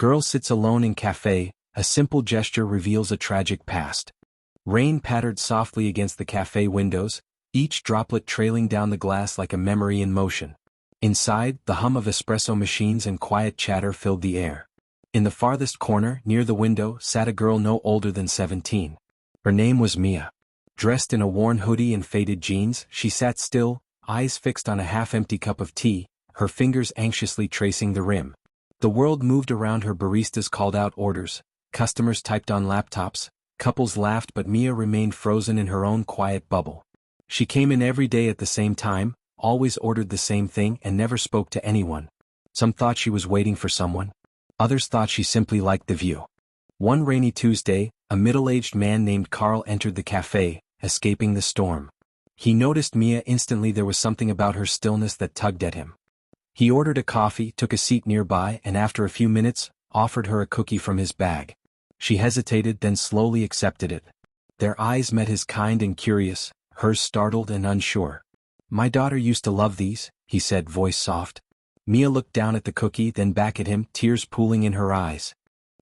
Girl sits alone in cafe, a simple gesture reveals a tragic past. Rain pattered softly against the cafe windows, each droplet trailing down the glass like a memory in motion. Inside, the hum of espresso machines and quiet chatter filled the air. In the farthest corner, near the window, sat a girl no older than 17. Her name was Mia. Dressed in a worn hoodie and faded jeans, she sat still, eyes fixed on a half-empty cup of tea, her fingers anxiously tracing the rim. The world moved around her. Baristas called out orders, customers typed on laptops, couples laughed, but Mia remained frozen in her own quiet bubble. She came in every day at the same time, always ordered the same thing and never spoke to anyone. Some thought she was waiting for someone. Others thought she simply liked the view. One rainy Tuesday, a middle-aged man named Carl entered the cafe, escaping the storm. He noticed Mia instantly. There was something about her stillness that tugged at him. He ordered a coffee, took a seat nearby, and after a few minutes, offered her a cookie from his bag. She hesitated, then slowly accepted it. Their eyes met, his kind and curious, hers startled and unsure. "My daughter used to love these," he said, voice soft. Mia looked down at the cookie, then back at him, tears pooling in her eyes.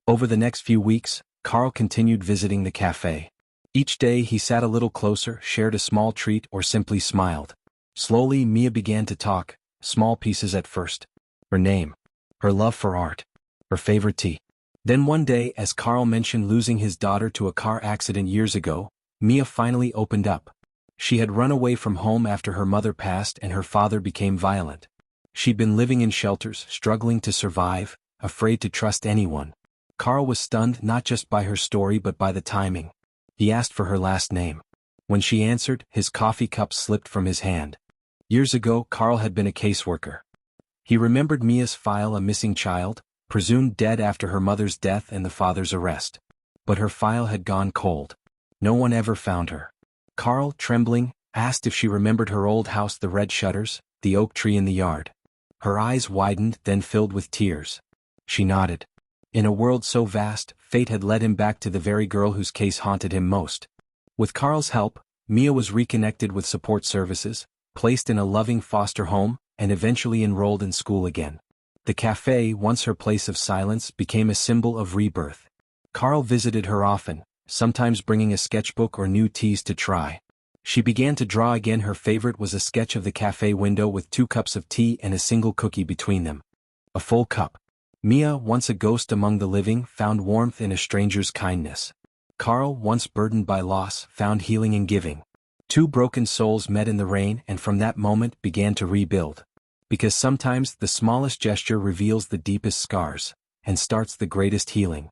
Over the next few weeks, Carl continued visiting the cafe. Each day he sat a little closer, shared a small treat, or simply smiled. Slowly Mia began to talk, small pieces at first. Her name, her love for art, her favorite tea. Then one day, as Carl mentioned losing his daughter to a car accident years ago, Mia finally opened up. She had run away from home after her mother passed and her father became violent. She'd been living in shelters, struggling to survive, afraid to trust anyone. Carl was stunned not just by her story but by the timing. He asked for her last name. When she answered, his coffee cup slipped from his hand. Years ago, Carl had been a caseworker. He remembered Mia's file, a missing child, presumed dead after her mother's death and the father's arrest. But her file had gone cold. No one ever found her. Carl, trembling, asked if she remembered her old house, the red shutters, the oak tree in the yard. Her eyes widened, then filled with tears. She nodded. In a world so vast, fate had led him back to the very girl whose case haunted him most. With Carl's help, Mia was reconnected with support services, placed in a loving foster home, and eventually enrolled in school again. The cafe, once her place of silence, became a symbol of rebirth. Carl visited her often, sometimes bringing a sketchbook or new teas to try. She began to draw again. Her favorite was a sketch of the cafe window with 2 cups of tea and a single cookie between them. A full cup. Mia, once a ghost among the living, found warmth in a stranger's kindness. Carl, once burdened by loss, found healing in giving. 2 broken souls met in the rain and from that moment began to rebuild. Because sometimes the smallest gesture reveals the deepest scars and starts the greatest healing.